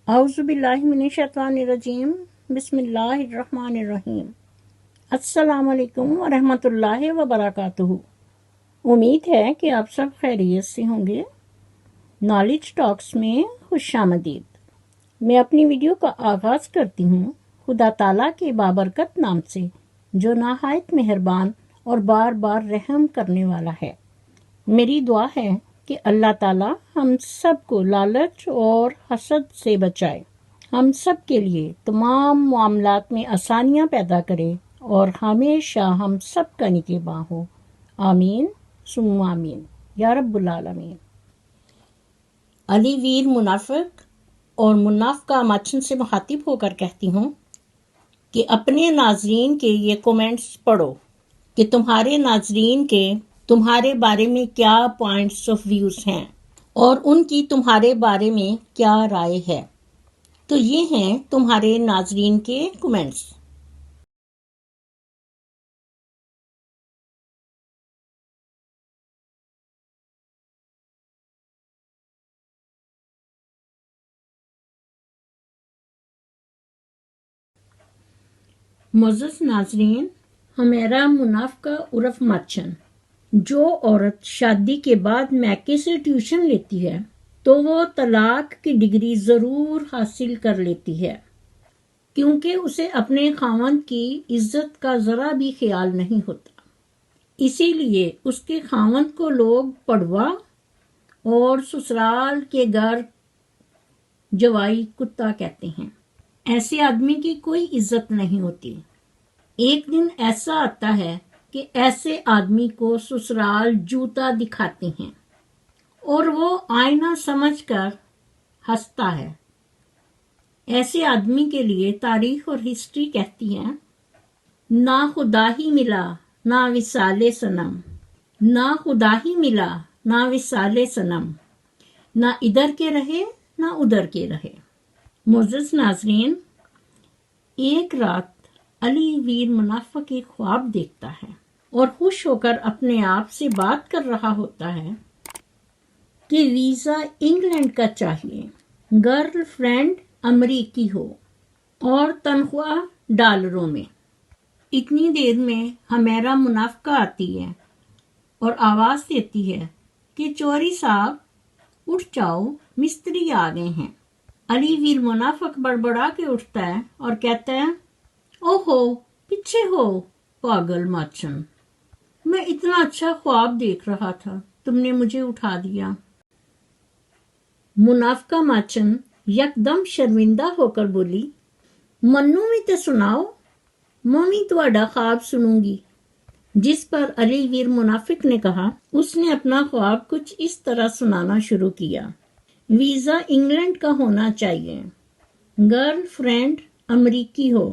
اعوذ باللہ من الشیطان الرجیم بسم اللہ الرحمن الرحیم السلام علیکم ورحمۃ اللہ وبرکاتہ۔ امید ہے کہ آپ سب خیریت سے ہوں گے۔ نالج ٹاکس میں خوش آمدید۔ میں اپنی ویڈیو کا آغاز کرتی ہوں خدا تعالیٰ کے بابرکت نام سے جو نہایت مہربان اور بار بار رحم کرنے والا ہے۔ میری دعا ہے کہ اللہ تعالیٰ ہم سب کو لالچ اور حسد سے بچائے، ہم سب کے لیے تمام معاملات میں آسانیاں پیدا کرے اور ہمیشہ ہم سب کا نگہباں ہو۔ آمین ثم آمین یا رب العالمین۔ علی ویر منافق اور منافقہ مچھن سے مخاطب ہو کر کہتی ہوں کہ اپنے ناظرین کے یہ کومنٹس پڑھو کہ تمہارے ناظرین کے تمہارے بارے میں کیا پوائنٹس آف ویوز ہیں اور ان کی تمہارے بارے میں کیا رائے ہے۔ تو یہ ہیں تمہارے ناظرین کے کومنٹس۔ معزز ناظرین، ہمیرا منافقہ عرف مچھن، جو عورت شادی کے بعد میکے سے ٹیوشن لیتی ہے تو وہ طلاق کی ڈگری ضرور حاصل کر لیتی ہے، کیونکہ اسے اپنے خاوند کی عزت کا ذرا بھی خیال نہیں ہوتا۔ اسی لیے اس کے خاوند کو لوگ پڑوا اور سسرال کے گھر جوائی کتا کہتے ہیں۔ ایسے آدمی کی کوئی عزت نہیں ہوتی۔ ایک دن ایسا آتا ہے کہ ایسے آدمی کو سسرال جوتا دکھاتے ہیں اور وہ آئینہ سمجھ کر ہنستا ہے۔ ایسے آدمی کے لیے تاریخ اور ہسٹری کہتی ہے، نہ خدا ہی ملا نہ وصال صنم، نہ خدا ہی ملا نہ وصال صنم، نہ ادھر کے رہے نہ ادھر کے رہے۔ معزز ناظرین، ایک رات علی ویر منافق ایک خواب دیکھتا ہے اور خوش ہو کر اپنے آپ سے بات کر رہا ہوتا ہے کہ ویزا انگلینڈ کا چاہیے، گرل فرینڈ امریکی ہو اور تنخواہ ڈالروں میں۔ اتنی دیر میں ہمیرا منافقہ آتی ہے اور آواز دیتی ہے کہ چوری صاحب اٹھ جاؤ، مستری آ گئے ہیں۔ علی ویر منافق بڑبڑا کے اٹھتا ہے اور کہتا ہے، اوہو پیچھے ہو پاگل ماچن، میں اتنا اچھا خواب دیکھ رہا تھا، تم نے مجھے اٹھا دیا۔ منافقہ ماچن یکدم شرمندہ ہو کر بولی، منو بھی تے سناؤ، میں بھی تہاڈا خواب سنوں گی۔ جس پر علی ویر منافق نے کہا، اس نے اپنا خواب کچھ اس طرح سنانا شروع کیا، ویزا انگلینڈ کا ہونا چاہیے، گرل فرینڈ امریکی ہو،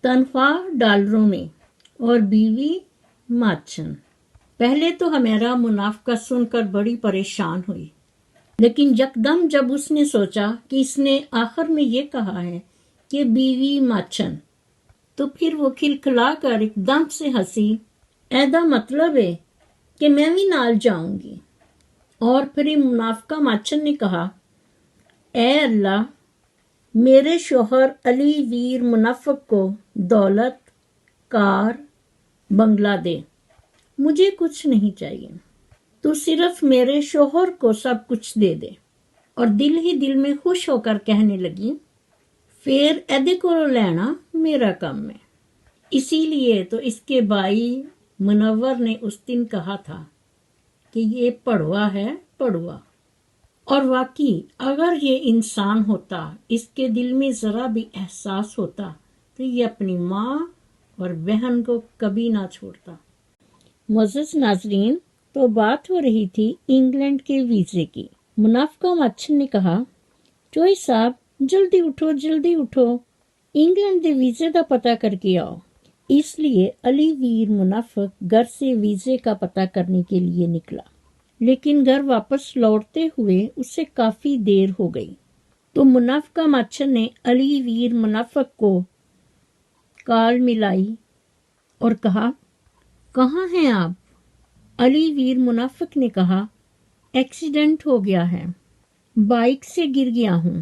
تنخواہ ڈالروں میں اور بیوی ماچن۔ پہلے تو ہمیرا منافقہ سن کر بڑی پریشان ہوئی، لیکن یکدم جب اس نے سوچا کہ اس نے آخر میں یہ کہا ہے کہ بیوی ماچن، تو پھر وہ کھلکھلا کر ایک دم سے ہنسی، ایدا مطلب ہے کہ میں بھی نال جاؤں گی۔ اور پھر منافقہ ماچن نے کہا، اے اللہ، میرے شوہر علی ویر منافق کو دولت، کار، بنگلہ دے، مجھے کچھ نہیں چاہیے، تو صرف میرے شوہر کو سب کچھ دے دے۔ اور دل ہی دل میں خوش ہو کر کہنے لگی، پھر ایدے کو لینا میرا کام ہے۔ اسی لیے تو اس کے بھائی منور نے اس دن کہا تھا کہ یہ پڑوا ہے، پڑوا۔ اور واقعی اگر یہ انسان ہوتا، اس کے دل میں ذرا بھی احساس ہوتا، تو یہ اپنی ماں اور بہن کو کبھی نہ چھوڑتا۔ معزز ناظرین، تو بات ہو رہی تھی انگلینڈ کے ویزے کی۔ منافقہ مچھن نے کہا، چوئی صاحب جلدی اٹھو، جلدی اٹھو، انگلینڈ دے ویزے کا پتہ کر کے آؤ۔ اس لیے علی ویر منافق گھر سے ویزے کا پتہ کرنے کے لیے نکلا، لیکن گھر واپس لوٹتے ہوئے اسے کافی دیر ہو گئی۔ تو منافقہ مچھن نے علی ویر منافق کو کال ملائی اور کہا، کہاں ہیں آپ؟ علی ویر منافق نے کہا، ایکسیڈنٹ ہو گیا ہے، بائک سے گر گیا ہوں،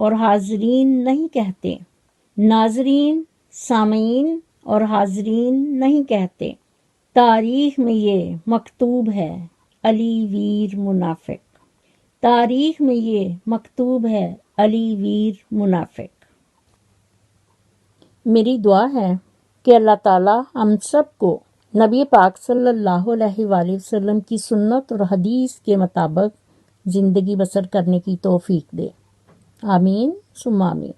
اور حاضرین نہیں کہتے، ناظرین، سامعین اور حاضرین نہیں کہتے۔ تاریخ میں یہ مکتوب ہے، علی ویر منافق۔ تاریخ میں یہ مکتوب ہے، علی ویر منافق۔ میری دعا ہے کہ اللہ تعالیٰ ہم سب کو نبی پاک صلی اللہ علیہ وآلہ وسلم کی سنت اور حدیث کے مطابق زندگی بسر کرنے کی توفیق دے، آمین ثم آمین۔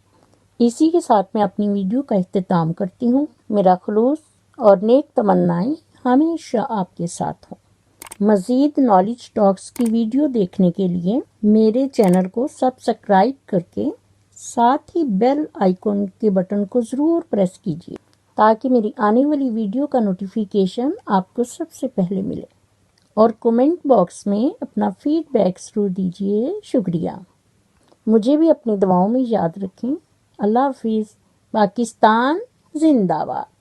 اسی کے ساتھ میں اپنی ویڈیو کا اختتام کرتی ہوں۔ میرا خلوص اور نیک تمنائیں ہمیشہ آپ کے ساتھ ہوں۔ مزید نالج ٹاکس کی ویڈیو دیکھنے کے لیے میرے چینل کو سبسکرائب کر کے ساتھ ہی بیل آئیکن کے بٹن کو ضرور پریس کیجیے تاکہ میری آنے والی ویڈیو کا نوٹیفیکیشن آپ کو سب سے پہلے ملے، اور کومنٹ باکس میں اپنا فیڈ بیک ضرور دیجیے۔ شکریہ۔ مجھے بھی اپنی دعاؤں میں یاد رکھیں۔ اللہ حافظ۔ پاکستان زندہ باد۔